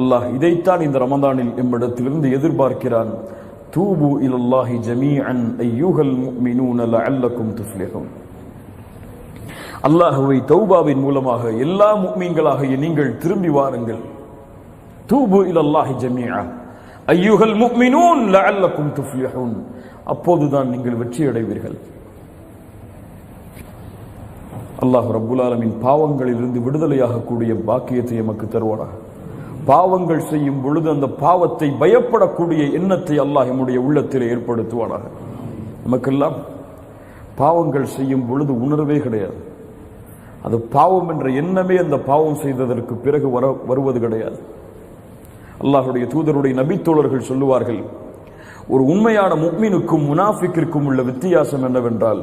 அல்லாஹ் இதைத்தான் இந்த ரமதானில் எம்மிடத்திலிருந்து எதிர்பார்க்கிறான். தூபு இலல்லாஹி ஜமீஅன் அய்யுஹல் முஃமினூன லஅல்லகும் துஃப்லிஹூன். அல்லாஹ்வை தௌபாவின் மூலமாக எல்லா முஃமின்களாகிய நீங்கள் திரும்பி வாருங்கள். தூபு இலல்லாஹி ஜமீஅ அய்யுஹல் முஃமினூன் லஅல்லகும் துஃப்லிஹூன். அப்போதுதான் நீங்கள் வெற்றி அடைவீர்கள். அல்லாஹ் ரப்புல் ஆலமீன் பாவங்களிலிருந்து விடுதலையாக கூடிய பாக்கியத்தை எமக்கு தருவானாக. பாவங்கள் செய்யும் பொழுது அந்த பாவத்தை பயப்படக்கூடிய எண்ணத்தை அல்லாஹ் நம்முடைய உள்ளத்தில் ஏற்படுத்துவானாக. நமக்கெல்லாம் பாவங்கள் செய்யும் பொழுது உணர்வே கிடையாது. அது பாவம் என்ற எண்ணமே அந்த பாவம் செய்ததற்கு பிறகு வருவது கிடையாது. அல்லாஹுடைய தூதருடைய நபித்தோழர்கள் சொல்லுவார்கள், ஒரு உண்மையான முஃமினுக்கும் முனாஃபிக்கிற்கும் உள்ள வித்தியாசம் என்னவென்றால்,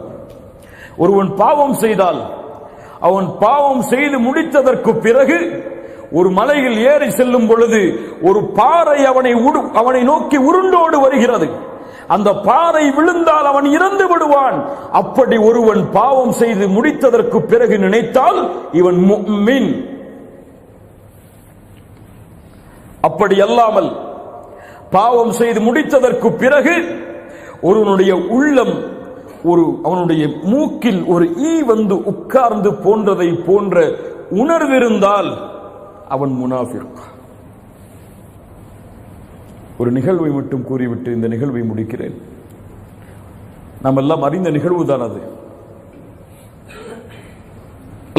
ஒருவன் பாவம் செய்தால் அவன் பாவம் செய்து முடித்ததற்கு பிறகு ஒரு மலையில் ஏறி செல்லும் பொழுது ஒரு பாறை அவனை நோக்கி உருண்டோடு வருகிறது. அந்த பாறை விழுந்தால் அவன் இறந்து விடுவான். அப்படி ஒருவன் பாவம் செய்து முடித்ததற்கு பிறகு நினைத்தால் இவன் முஃமின். அப்படி அல்லாமல் பாவம் செய்து முடித்ததற்கு பிறகு ஒருவனுடைய உள்ளம் அவனுடைய மூக்கில் ஒரு ஈ வந்து உட்கார்ந்து போன்றதை போன்ற உணர்விருந்தால் அவன் முனாஃபிக். ஒரு நிகழ்வை மட்டும் கூறிவிட்டு இந்த நிகழ்வை முடிக்கிறேன். நாம் எல்லாம் அறிந்த நிகழ்வுதான் அது.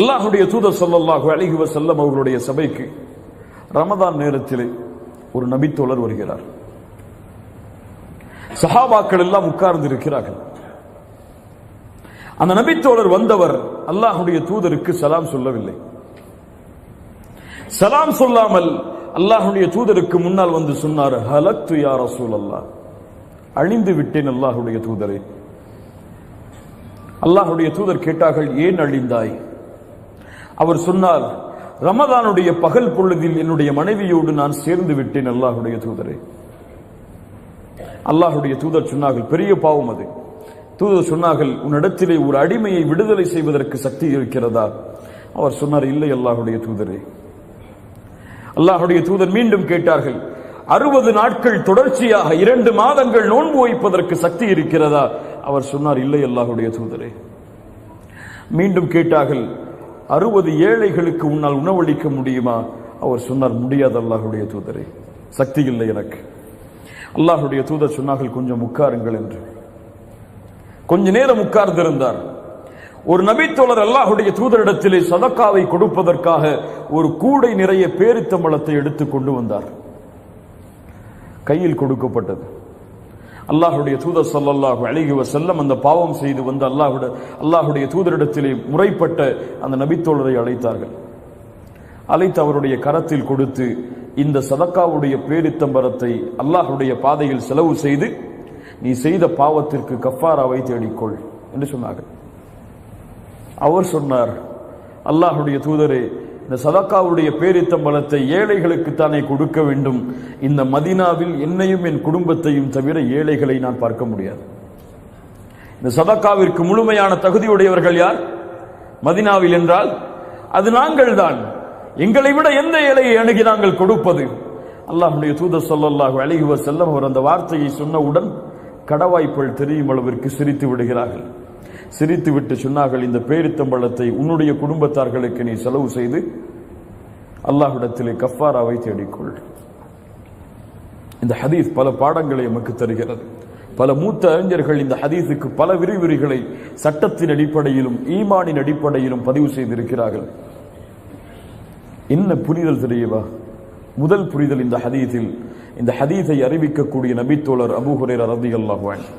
அல்லாஹ்வுடைய தூதர் ஸல்லல்லாஹு அலைஹி வஸல்லம் அவர்களுடைய சபைக்கு ரமதான் நேரத்திலே ஒரு நபித்தோழர் வருகிறார். சஹாபாக்கள் எல்லாம் உட்கார்ந்து இருக்கிறார்கள். அந்த நபித்தோழர் வந்தவர் அல்லாஹ்வுடைய தூதருக்கு சலாம் சொல்லவில்லை. சலாம் சொல்லாமல் அல்லாஹ்வுடைய தூதருக்கு முன்னால் வந்து சொன்னார், ஹலக்து யா ரசூலல்லாஹ், அழிந்து விட்டேன் அல்லாஹ்வுடைய தூதரே. அல்லாஹ்வுடைய தூதர் கேட்டார்கள், ஏன் அழிந்தாய்? அவர் சொன்னார், ரமதானுடைய பகல் பொழுதில் என்னுடைய மனைவியோடு நான் சேர்ந்து விட்டேன் அல்லாஹ்வுடைய தூதரே. அல்லாஹ்வுடைய தூதர் சொன்னார்கள், பெரிய பாவம் அது. தூதர் சொன்னார்கள், உன்னிடத்திலே ஒரு அடிமையை விடுதலை செய்வதற்கு சக்தி இருக்கிறதா? அவர் சொன்னார், இல்லை அல்லாஹ்வுடைய தூதரே. அல்லாஹ்வுடைய தூதர் மீண்டும் கேட்டார்கள், 60 நாட்கள் தொடர்ச்சியாக 2 மாதங்கள் நோன்பு வைப்பதற்கு சக்தி இருக்கிறதா? அவர் சொன்னார், இல்லை அல்லாஹ்வுடைய தூதரே. மீண்டும் கேட்டார்கள், 60 ஏழைகளுக்கு உன்னால் உணவளிக்க முடியுமா? அவர் சொன்னார், முடியாது அல்லாஹ்வுடைய தூதரே, சக்தி இல்லை எனக்கு. அல்லாஹ்வுடைய தூதர் சொன்னார்கள், கொஞ்சம் உட்காருங்கள் என்று. கொஞ்ச நேரம் உட்கார்ந்திருந்தார். ஒரு நபித்தோழர் அல்லாஹ்வுடைய தூதரிடத்திலே சதக்காவை கொடுப்பதற்காக ஒரு கூடை நிறைய பேரித்தம்பழத்தை எடுத்து கொண்டு வந்தார். கையில் கொடுக்கப்பட்டது. அல்லாஹ்வுடைய தூதர் ஸல்லல்லாஹு அலைஹி வஸல்லம் அந்த பாவம் செய்து வந்த அல்லாஹ்வுடைய தூதரிடத்திலே முறைப்பட்ட அந்த நபித்தோழரை அழைத்தார்கள். அழைத்து அவருடைய கரத்தில் கொடுத்து, இந்த சதக்காவுடைய பேரித்தம்பழத்தை அல்லாஹ்வுடைய பாதையில் செலவு செய்து நீ செய்த பாவத்திற்கு கஃபாராவை தேடிக்கொள் என்று சொன்னார்கள். அவர் சொன்னார், அல்லாஹ்வுடைய தூதரே, இந்த சதக்காவுடைய பேரித்தம்பழத்தை ஏழைகளுக்கு தானே கொடுக்க வேண்டும். இந்த மதீனாவில் என்னையும் என் குடும்பத்தையும் தவிர ஏழைகளை நான் பார்க்க முடியாது. இந்த சதக்காவிற்கு முழுமையான தகுதியுடையவர்கள் யார் மதீனாவில் என்றால் அது நாங்கள் தான். எங்களை விட எந்த ஏழையை அணுகி நாங்கள் கொடுப்பது? அல்லாஹ்வுடைய தூதர் ஸல்லல்லாஹு அலைஹி வஸல்லம் அவர் அந்த வார்த்தையை சொன்னவுடன் கடவாய்ப்புகள் தெரியும் அளவிற்கு சிரித்து விடுகிறார்கள். சிரித்து விட்டு சொன்னார்கள், இந்த பேரித்தம்பழத்தை உன்னுடைய குடும்பத்தார்களுக்கு நீ செலவு செய்து அல்லாஹ்விடத்திலே கஃபாராவை தேடிக்கொள். இந்த ஹதீஸ் பல பாடங்களை நமக்கு தருகிறது. பல மூத்த அறிஞர்கள் இந்த ஹதீஸுக்கு பல விரிவுரைகளை சட்டத்தின் அடிப்படையிலும் ஈமானின் அடிப்படையிலும் பதிவு செய்திருக்கிறார்கள். என்ன புரிதல் தெரியவா? முதல் புரிதல், இந்த ஹதீஸை அறிவிக்கக்கூடிய நபித்தோழர் அபூ ஹுரைரா ரலியல்லாஹு அன்ஹு.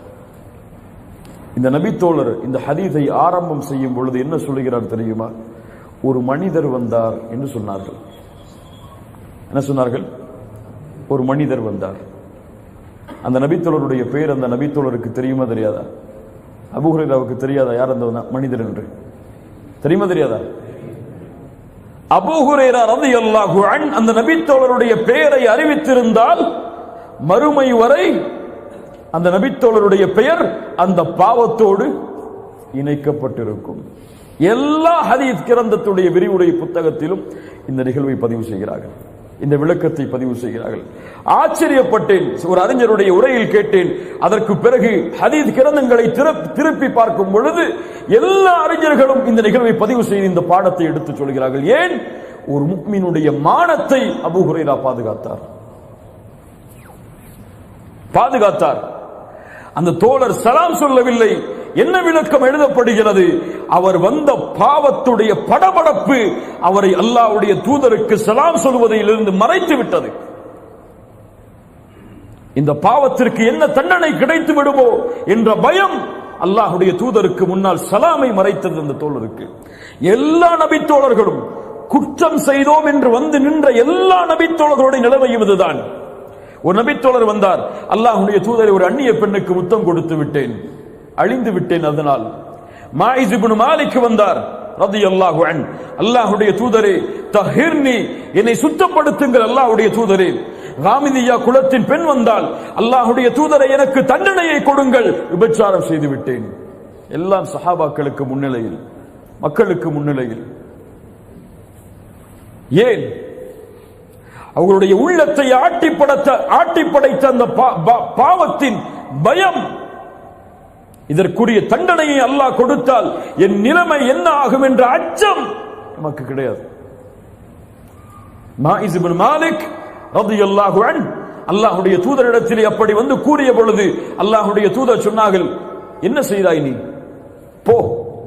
இந்த நபித்தோழர் இந்த ஹதீஸை ஆரம்பம் செய்யும் பொழுது என்ன சொல்லுகிறார் தெரியுமா? ஒரு மனிதர் வந்தார் என்று சொன்னார்கள். என்ன சொன்னார்கள்? ஒரு மனிதர் வந்தார். அந்த நபித்தோழருடைய பெயர் அந்த நபித்தோழருக்கு தெரியுமா தெரியாதா? அபூ ஹுரைராவுக்கு தெரியாதா யார் அந்த மனிதர் என்று? தெரியுமா தெரியாதா? அபூ ஹுரைரா ரலியல்லாஹு அன்ஹு அந்த நபித்தோழருடைய பெயரை அறிவித்திருந்தால் மறுமை வரை அந்த நபித்தோழருடைய பெயர் அந்த பாவத்தோடு இணைக்கப்பட்டிருக்கும். எல்லா ஹதீஸ் கிரந்தத்துடைய விரிவுரை புத்தகத்திலும் இந்த நிகழ்வை பதிவு செய்கிறார்கள். இந்த விளக்கத்தை பதிவு செய்கிறார்கள். ஆச்சரியப்பட்டேன். ஒரு அறிஞருடைய உரையில் கேட்டேன். அதற்கு பிறகு ஹதீஸ் கிரந்தங்களை திருப்பி பார்க்கும் பொழுது எல்லா அறிஞர்களும் இந்த நிகழ்வை பதிவு செய்து இந்த பாடத்தை எடுத்துச் சொல்கிறார்கள். ஏன்? ஒரு முஃமினுடைய மானத்தை அபூ ஹுரைரா பாதுகாத்தார். அந்த தோழர் சலாம் சொல்லவில்லை. என்ன விளக்கம் எழுதப்படுகிறது? அவர் வந்த பாவத்துடைய படபடப்பு அவரை அல்லாஹ்வுடைய தூதருக்கு சலாம் சொல்வதிலிருந்து மறைத்து விட்டது. இந்த பாவத்திற்கு என்ன தண்டனை கிடைத்து விடுமோ என்ற பயம் அல்லாஹ்வுடைய தூதருக்கு முன்னால் சலாமை மறைத்தது. அந்த தோழருக்கு எல்லா நபித்தோழர்களும் குற்றம் செய்தோம் என்று வந்து நின்ற எல்லா நபித்தோழர்களுடைய நிலைமையும் இதுதான். ஒரு நபித்தோழர் வந்தார். அல்லாஹ்வுடைய தூதரை, ஒரு அந்நிய பெண்ணுக்கு முத்தம் கொடுத்து விட்டேன், அழிந்து விட்டேன். அதனால் மாயிஸ் இப்னு மாலிக் வந்தார் ரலியல்லாஹு அன்ஹு. அல்லாஹ்வுடைய தூதரே தஹிர்னி, என்னை சுத்தப்படுத்துங்கள் அல்லாஹ்வுடைய தூதரே. காமிதியா குலத்தின் பெண் வந்தால், அல்லாஹ்வுடைய தூதரை எனக்கு தண்டனையை கொடுங்கள், விபச்சாரம் செய்து விட்டேன். எல்லாம் சஹாபாக்களுக்கு முன்னிலையில், மக்களுக்கு முன்னிலையில். ஏன்? அவர்களுடைய உள்ளத்தை ஆட்டி படைத்த அந்த பாவத்தின் பயம். இதற்குரிய தண்டனையை அல்லாஹ் கொடுத்தால் என் நிலைமை என்ன ஆகும் என்ற அச்சம் நமக்கு கிடையாது. மாயிஸ் இப்னு மாலிக் ரலியல்லாஹு அன்ஹு அல்லாஹ்வுடைய தூதரிடத்திலே அப்படி வந்து கூறிய பொழுது அல்லாஹ்வுடைய தூதர் சொன்னார்கள், என்ன செய்தாய் நீ? போ,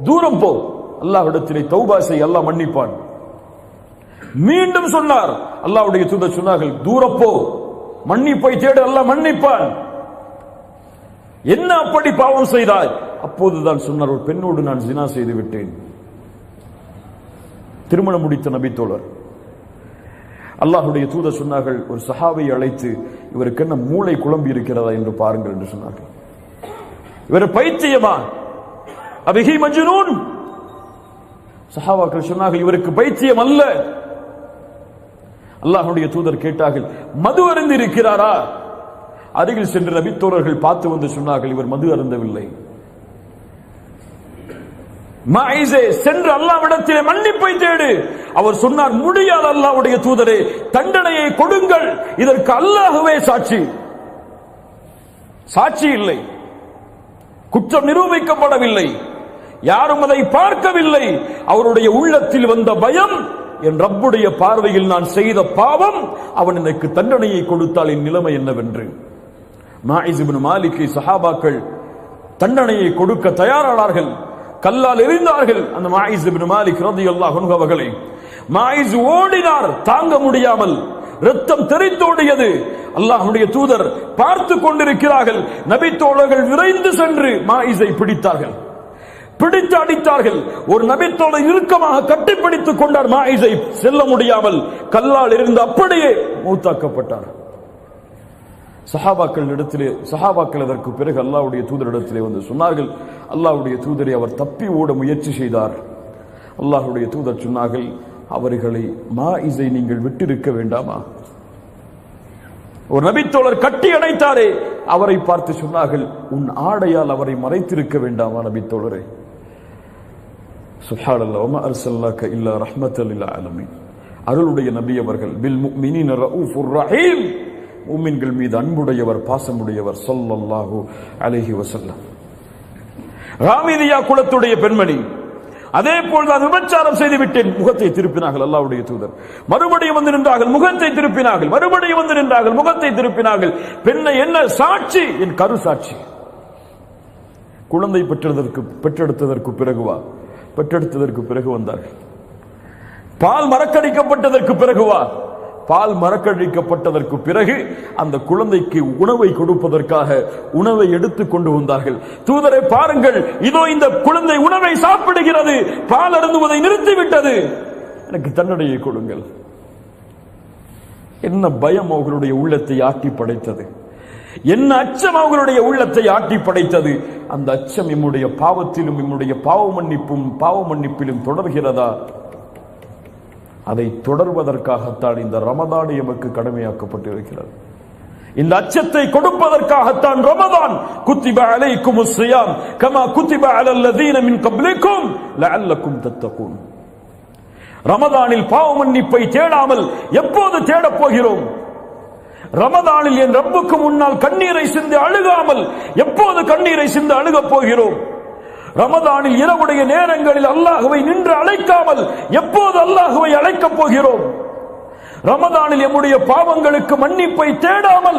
தூரம் போ, அல்லாஹ்விடத்திலே தௌபா செய், அல்லாஹ் மன்னிப்பான். மீண்டும் சொன்னார். அல்லாஹ்வுடைய தூதர் சொன்னார்கள், தூரம் போ, மன்னிப்பை தேடு, அல்லாஹ் மன்னிப்பான். என்ன அப்படி பாவம் செய்தாய்? அப்போதுதான் சொன்னார், ஒரு பெண்ணோடு நான் ஜினா செய்து விட்டேன். திருமணம் முடித்த நபித்தோழர். அல்லாஹ்வுடைய தூதர் சொன்னார்கள், ஒரு சஹாபியை அழைத்து, இவருக்கு என்ன மூளை குழம்பி இருக்கிறதா என்று பாருங்கள் என்று சொன்னார்கள். இவர் பைத்தியமா? அபிஹி மஜ்னூன்? சஹாபாக்கள் சொன்னார்கள், இவருக்கு பைத்தியம் அல்ல. அல்லாஹ்வுடைய தூதர் கேட்டார்கள், மது அருந்தி இருக்கிறாரா? அருகில் சென்ற நபித்தோழர்கள் பார்த்து வந்து சொன்னார்கள், இவர் மது அருந்தவில்லை. மாயிஸே, சென்று அல்லாஹ்விடத்திலே மன்னிப்பை தேடு. அவர் சொன்னார், முடியாது அல்லாஹ்வுடைய தூதரே, தண்டனையை கொடுங்கள், இதற்கு அல்லாஹ்வே சாட்சி. சாட்சி இல்லை, குற்றம் நிரூபிக்கப்படவில்லை, யாரும் அதை பார்க்கவில்லை. அவருடைய உள்ளத்தில் வந்த பயம், என் ரப்புடைய பார்வையில் நான் செய்த பாவம், அவன் எனக்கு தண்டனையை கொடுத்தால் என் நிலைமை என்னவென்று. மாயிஸ் இப்னு மாலிக்கை சஹாபாக்கள் தண்டனையை கொடுக்க தயாரானார்கள். கல்லால் எறிந்தார்கள் அந்த மாயிஸ் இப்னு மாலிக் ரலியல்லாஹு அன்ஹு அவர்களை. மாயிஸ் ஓடினார், தாங்க முடியாமல் ரத்தம் தெறித்தோடியது. அல்லாஹ்வுடைய தூதர் பார்த்து கொண்டிருக்கிறார்கள். நபி தோழர்கள் விரைந்து சென்று மாயிஸை பிடித்தார்கள், பிடித்து அடித்தார்கள். ஒரு நபித்தோழர் இறுக்கமாக கட்டிப்பிடித்துக் கொண்டார் மாயிஸை. செல்ல முடியாமல் கல்லால் இருந்து அப்படியே மௌத்தாக்கப்பட்டார். சஹாபாக்கள் அதற்கு பிறகு அல்லாஹ்வுடைய தூதரிடத்திலே வந்து சொன்னார்கள், அல்லாஹ்வுடைய தூதரை, அவர் தப்பி ஓட முயற்சி செய்தார். அல்லாஹ்வுடைய தூதர் சொன்னார்கள், அவர்களை மாயிஸை நீங்கள் விட்டிருக்க வேண்டாமா? ஒரு நபித்தோழர் கட்டி அணைத்தாரே, அவரை பார்த்து சொன்னார்கள், உன் ஆடையால் அவரை மறைத்திருக்க வேண்டாமா நபித்தோழரை? சுப்ஹானல்லாஹ், வமா அர்ஸல்னாக இல்லா ரஹ்மத்தல் லில் ஆலமீன். அருளுடைய நபி அவர்கள், பில் முஃமினீன ரഊஃபுர் ரஹீம், முஃமின்கள் மீது அன்புடையவர், பாசமுடையவர் ஸல்லல்லாஹு அலைஹி வஸல்லம். ராமிதியா குலத்துடைய பெண்மணி, அதே போல்தான் விபச்சாரம் செய்து விட்டேன், முகத்தை திருப்பினார்கள் அல்லாஹ்வுடைய தூதர். மறுபடியும் வந்து நின்றார்கள், முகத்தை திருப்பினார்கள். மறுபடியும் வந்து நின்றார்கள், முகத்தை திருப்பினார்கள். பெண்ணை என்ன சாட்சி? என் கரு சாட்சி. குழந்தை பெற்றெடுத்ததற்கு பிறகுவா? பெற்றெடுத்ததற்கு பிறகு வந்தார்கள். பால் மறக்கடிக்கப்பட்டதற்கு பிறகுவா? பால் மறக்கடிக்கப்பட்டதற்கு பிறகு அந்த குழந்தைக்கு உணவை கொடுப்பதற்காக உணவை எடுத்துக் கொண்டு வந்தார்கள். தூதரை பாருங்கள், இதோ இந்த குழந்தை உணவை சாப்பிடுகிறது, பால் அருந்துவதை நிறுத்திவிட்டது, எனக்கு தண்டனையை கொடுங்கள். என்ன பயம் அவர்களுடைய உள்ளத்தை ஆட்டி படைத்தது, என்ன அச்சம் அவர்களுடைய உள்ளத்தை ஆட்டி படைத்தது. அந்த அச்சம் நம்முடைய பாவத்திலும் நம்முடைய பாவ மன்னிப்பிலும் தொடர்கிறதா? அதை தொடர்வதற்காகத்தான் இந்த ரமதான் எமக்கு கடமையாக்கப்பட்டிருக்கிறது. இந்த அச்சத்தை கொடுப்பதற்காகத்தான் ரமதான். குத்திப அலைக்குமுஸ் ஸியாம் கமா குத்திப அலல் லதீன மின் கப்லிக்கும் லஅல்லக்கும் தத்தகூன். ரமதானில் பாவ மன்னிப்பை தேடாமல் எப்போது தேடப் போகிறோம்? ரமதானில் என் ரப்புக்கு முன்னால் கண்ணீரை சிந்து அழுகாமல் எப்போது கண்ணீரை சிந்து அழுகப் போகிறோம்? ரமதானில் இரவுடைய நேரங்களில் அல்லாஹ்வை நின்று அழைக்காமல் எப்போது அல்லாஹ்வை அழைக்கப் போகிறோம்? ரமதானில் நம்முடைய பாவங்களுக்கு மன்னிப்பை தேடாமல்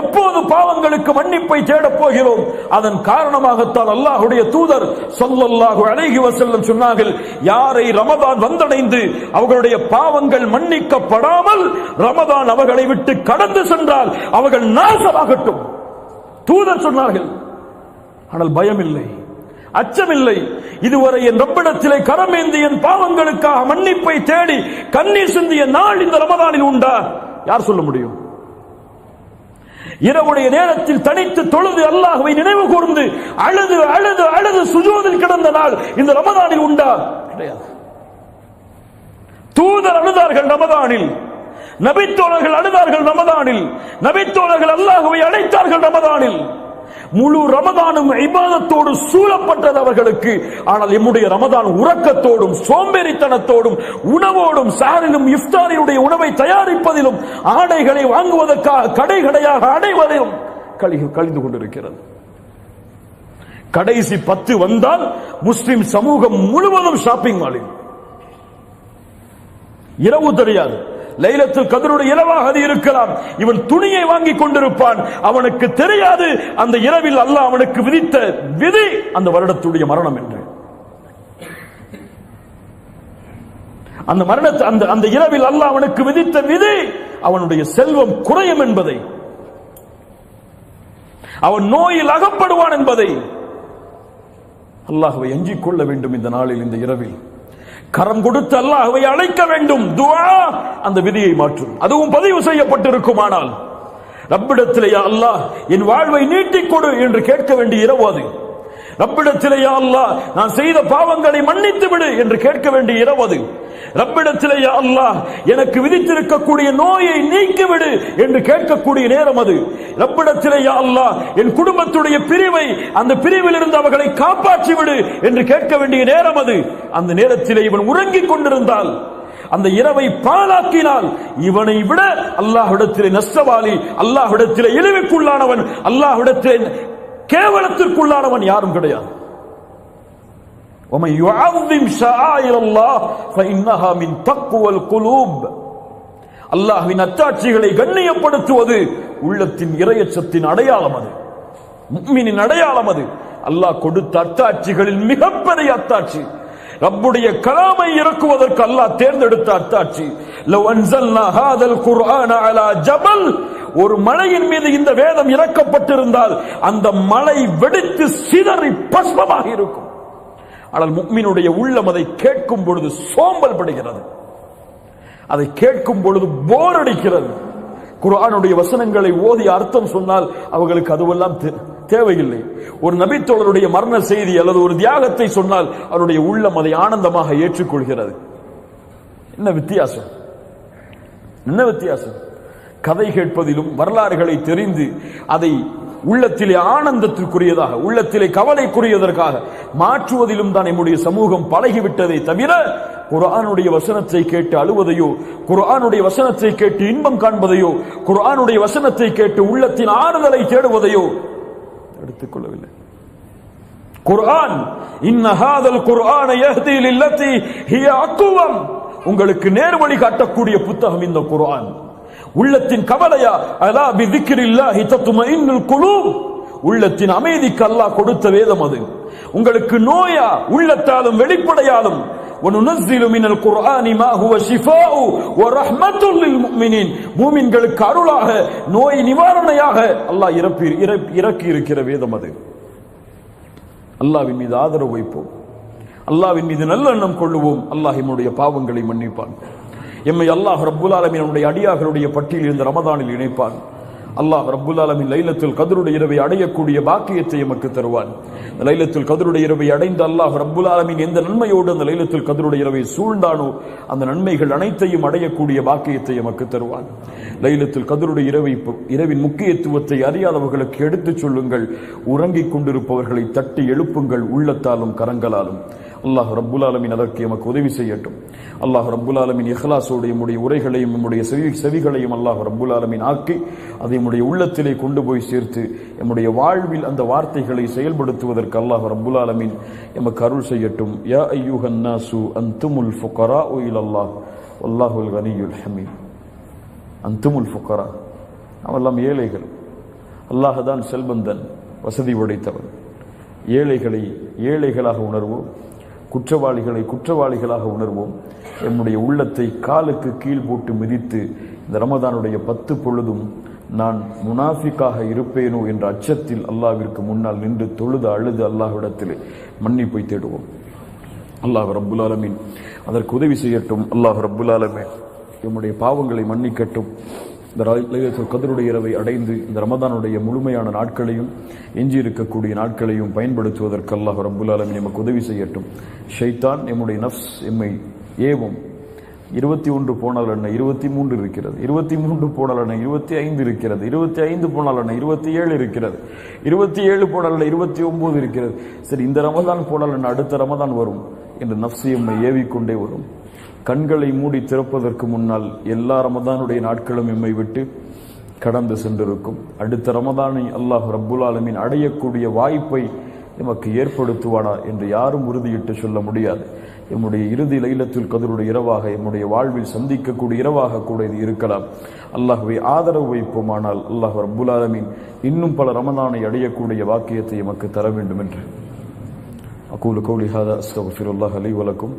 எப்போது பாவங்களுக்கு மன்னிப்பை தேடப் போகிறோம்? அதன் காரணமாகத்தான் அல்லாஹ்வுடைய தூதர் ஸல்லல்லாஹு அலைஹி வஸல்லம் சொன்னார்கள், யாரை ரமதான் வந்தடைந்து அவர்களுடைய பாவங்கள் மன்னிக்கப்படாமல் ரமதான் அவர்களை விட்டு கடந்து சென்றால் அவர்கள் நாசமாகட்டும். தூதர் சொன்னார்கள். ஆனால் பயமில்லை, அச்சமில்லை. இதுவரை என் ரப்பிடத்திலே கரமேந்தி என் பாவங்களுக்காக மன்னிப்பை தேடி கண்ணீர் சிந்திய நாள் இந்த ரமதானில் உண்டா? யார் சொல்ல முடியும்? இரவுடைய நேரத்தில் தனித்து தொழுது அல்லாஹ்வை நினைவு கூர்ந்து அழுது அழுது அழுது சுஜூதில் கிடந்த நாள் இந்த ரமதானில் உண்டா? கிடையாது. தூதர் அழுதார்கள் ரமதானில், நபித்தோழர்கள் அழுதார்கள் ரமதானில், நபித்தோழர்கள் அல்லாஹ்வை அழைத்தார்கள் ரமதானில். முழு ரமதானும் இபாதத்தோடு சூழப்பட்டது அவர்களுக்கு. ஆனால் நம்முடைய ரமதான் உறக்கத்தோடும் சோம்பேறித்தனத்தோடும் உணவோடும் சாரிலும் இஃப்தாரினுடைய உணவை தயாரிப்பதிலும் ஆடைகளை வாங்குவதற்காக கடை கடையாக அடைவதிலும் கழிந்து கொண்டிருக்கிறது. கடைசி 10 வந்தால் முஸ்லிம் சமூகம் முழுவதும் ஷாப்பிங் மாலில். இரவு தெரியாது, லைலத்துல் கத்ருடைய இரவாக அது இருக்கலாம். இவன் துணியை வாங்கி கொண்டிருப்பான், அவனுக்கு தெரியாது அந்த இரவில் அல்லாஹ் அவனுக்கு விதித்த விதி அந்த வருடத்துடைய மரணம் என்று. அந்த மரணத்தை அந்த இரவில் அல்லாஹ் அவனுக்கு விதித்த விதி அவனுடைய செல்வம் குறையும் என்பதை, அவன் நோயில் அகப்படுவான் என்பதை. அல்லாஹ்வை அஞ்சிக் கொள்ள வேண்டும் இந்த நாளில், இந்த இரவில் கரம் கொடுத்து அல்லாஹ்வை அழைக்க வேண்டும். துஆ அந்த விதியை மாற்றும். அதுவும் பதிவு செய்யப்பட்டிருக்குமானால் ரப்பிடத்திலே யா அல்லாஹ் என் வாழ்வை நீட்டிக் கொடு என்று கேட்க வேண்டிய இரவு அது. ரப்பிடத்திலே யா அல்லாஹ் நான் செய்த பாவங்களை மன்னித்து விடு என்று கேட்க வேண்டிய இரவு அது. ரப்பிடத்திலே யா அல்லாஹ் எனக்கு விதித்திருக்கக்கூடிய நோயை நீக்கிவிடு என்று கேட்கக்கூடிய நேரம் அது. ரப்பிடத்திலே யா அல்லாஹ் என் குடும்பத்துடைய பிரிவை, அந்த பிரிவில் இருந்து அவர்களை காப்பாற்றி விடு என்று கேட்க வேண்டிய நேரம் அது. அந்த நேரத்திலே இவன் உறங்கிக் கொண்டிருந்தால், அந்த இரவை பாழாக்கினால், இவனை விட அல்லாஹ்விடத்திலே நஷ்டவாளி, அல்லாஹ்விடத்திலே இழிவுக்குள்ளானவன், அல்லாஹ்விடத்திலே கேவலத்திற்குள்ளானவன் யாரும் கிடையாது. وَمَنْ يُعَظِّمْ شَعَائِرَ اللَّهِ فَإِنَّهَا مِنْ تَقْوَى الْقُلُوبِ. அல்லாஹ்வின் அத்தாட்சிகளை கண்ணியப்படுத்துவது உள்ளத்தின் இறையச்சத்தின் அடையாளம் அது, முஃமினின் அடையாளம் அது. அல்லாஹ் கொடுத்த அத்தாட்சிகளில் மிகப்பெரிய அத்தாட்சி ரப்புடைய கலாமை இறக்குவதற்கு அல்லாஹ் தேர்ந்தெடுத்த அத்தாட்சி. لَوْ أَنزَلْنَا هَذَا الْقُرْآنَ عَلَى جَبَلٍ. ஒரு மலையின் மீது இந்த வேதம் இறக்கப்பட்டிருந்தால் அந்த மலை வெடித்து சிதறி பஸ்மமாக இருக்கும். ஆனால் முஃமினுடைய உள்ளம் அதை கேட்கும் பொழுது சோம்பல் படுகிறது, அதை கேட்கும் பொழுது போர் அடிக்கிறது. குர்ஆனுடைய வசனங்களை ஓதி அர்த்தம் சொன்னால் அவர்களுக்கு அதுவெல்லாம் தேவையில்லை. ஒரு நபித்தோழருடைய மரண செய்தி அல்லது ஒரு தியாகத்தை சொன்னால் அவருடைய உள்ளம் அதை ஆனந்தமாக ஏற்றுக்கொள்கிறது. என்ன வித்தியாசம்? என்ன வித்தியாசம்? கதை கேட்பதிலும் வரலாறுகளை தெரிந்து அதை உள்ளத்திலே ஆனந்தத்திற்குரியதாக, உள்ளத்திலே கவலைக்குரியதற்காக மாற்றுவதிலும் தான் நம்முடைய சமூகம் பழகிவிட்டதை தவிர குர்ஆனுடைய வசனத்தை கேட்டு அழுவதையோ, குர்ஆனுடைய வசனத்தை கேட்டு இன்பம் காண்பதையோ, குர்ஆனுடைய வசனத்தை கேட்டு உள்ளத்தின் ஆறுதலை தேடுவதையோ எடுத்துக்கொள்ளவில்லை. குர்ஆன் இன்ன ஹாதல் குர்ஆன யஹ்தி லில்லதி ஹிய அக்வம். உங்களுக்கு நேர்வழி காட்டக்கூடிய புத்தகம் இந்த குர்ஆன். உள்ளத்தின் கவலையா? அலா பிதிக்ரில்லாஹி தத்மஇன்னுல் குலூப். உள்ளத்தின் அமைதிக்கு அல்லாஹ் கொடுத்த வேதம் அது. உங்களுக்கு நோயா? உள்ளத்தாலும் வெளிப்படையாலும். வனுனஸ்ஸிலு மினல் குர்ஆனி மா ஹுவ ஷிஃபாஉ வ ரஹ்மத்துல் லில் முஃமினீன். மூமின்களுக்கு அருளாக, நோய் நிவாரணையாக அல்லாஹ் இறக்கி இருக்கிற வேதம் அது. அல்லாஹ்வின் மீது ஆதரவு வைப்போம், அல்லாஹ்வின் மீது நல்லெண்ணம் கொள்ளுவோம். அல்லாஹ் நம்முடைய பாவங்களை மன்னிப்பான். எம்மை அல்லாஹ் ரப்புல் ஆலமீன் நம்முடைய அடியார்களுடைய பட்டியலில் இந்த ரமதானில் இணைப்பான். அல்லாஹ் ரப்புல் ஆலமீன் லைலத்துல் கத்ருடைய இரவை அடையக்கூடிய பாக்கியத்தை எமக்கு தருவான். லைலத்துல் கத்ருடைய இரவை அடைந்த அல்லாஹ் ரப்புல் ஆலமீன் எந்த நன்மையோடு அந்த லைலத்துல் கத்ருடைய இரவை சூழ்ந்தானோ அந்த நன்மைகள் அனைத்தையும் அடையக்கூடிய பாக்கியத்தை எமக்கு தருவான். லைலத்துல் கத்ருடைய இரவின் முக்கியத்துவத்தை அறியாதவர்களுக்கு எடுத்துச் சொல்லுங்கள். உறங்கிக் கொண்டிருப்பவர்களை தட்டி எழுப்புங்கள், உள்ளத்தாலும் கரங்களாலும். அல்லாஹ் ரப்புல் ஆலமீன் அதற்கு எமக்கு உதவி செய்யட்டும். அல்லாஹ் ரப்புல் ஆலமீன் இஹ்லாஸோடு நம்முடைய உரைகளையும் நம்முடைய செவிகளையும் அல்லாஹ் ரப்புல் ஆலமீன் ஆக்கி அதை நம்முடைய உள்ளத்திலே கொண்டு போய் சேர்த்து நம்முடைய வாழ்வில் அந்த வார்த்தைகளை செயல்படுத்துவதற்கு அல்லாஹ் ரப்புல் ஆலமீன் எமக்கு அருள் செய்யட்டும். யா அய்யுஹன் நாசு அன்துமுல் ஃபுகராஉ இலல்லாஹ் வல்லாஹுல் கனியுல் ஹமீத். அன்துமுல் ஃபுகரா, நாமெல்லாம் ஏழைகள். அல்லாஹ் தான் செல்வந்தன், வசதி படைத்தவன். ஏழைகளை ஏழைகளாக உணர்வோம், குற்றவாளிகளை குற்றவாளிகளாக உணர்வோம். என்னுடைய உள்ளத்தை காலுக்கு கீழ் போட்டு மிதித்து இந்த ரமதானுடைய 10 பொழுதும் நான் முனாஃபிக்காக இருப்பேனோ என்ற அச்சத்தில் அல்லாஹ்விற்கு முன்னால் நின்று தொழுது அழுது அல்லாஹ்விடத்தில் மன்னிப்பை தேடுவோம். அல்லாஹ் ரப்புல் ஆலமீன் அதற்கு உதவி செய்யட்டும். அல்லாஹ் ரப்புல் ஆலமீன் நம்முடைய பாவங்களை மன்னிக்கட்டும். இந்த லைலத்துல் கத்ருடைய இரவை அடைந்து இந்த ரமதானுடைய முழுமையான நாட்களையும் எஞ்சி இருக்கக்கூடிய நாட்களையும் பயன்படுத்துவதற்கு அல்லாஹ் ரப்புல் ஆலமீன் நமக்கு உதவி செய்யட்டும். ஷைத்தான் நம்முடைய நஃப்ஸ் எம்மை ஏவும். 21 போனால் என்ன 23 இருக்கிறது, 23 போனால் என்ன 25 இருக்கிறது, 25 போனால் என்ன 27 இருக்கிறது, 27 போனால் என்ன 29 இருக்கிறது. சரி, இந்த ரமதான் போனால் என்ன அடுத்த ரமதான் வரும் என்று நஃப்ஸ் எம்மை ஏவிக்கொண்டே வரும். கண்களை மூடி திறப்பதற்கு முன்னால் எல்லா ரமதானுடைய நாட்களும் எம்மை விட்டு கடந்து சென்றிருக்கும். அடுத்த ரமதானை அல்லாஹ் ரப்புல் ஆலமீன் அடையக்கூடிய வாய்ப்பை எமக்கு ஏற்படுத்துவானா என்று யாரும் உறுதியிட்டு சொல்ல முடியாது. எம்முடைய இறுதி லைலத்துல் கத்ருடைய இரவாக எம்முடைய வாழ்வில் சந்திக்கக்கூடிய இரவாக கூட இது இருக்கலாம். அல்லாஹ்வை ஆதரவு வைப்போமானால் அல்லாஹ் ரப்புல் ஆலமீன் இன்னும் பல ரமதானை அடையக்கூடிய வாக்கியத்தை எமக்கு தர வேண்டும் என்று அகூலு கௌலி ஹாதா அஸ்தக்ஃபிருல்லாஹ் லி வ லக்கும்.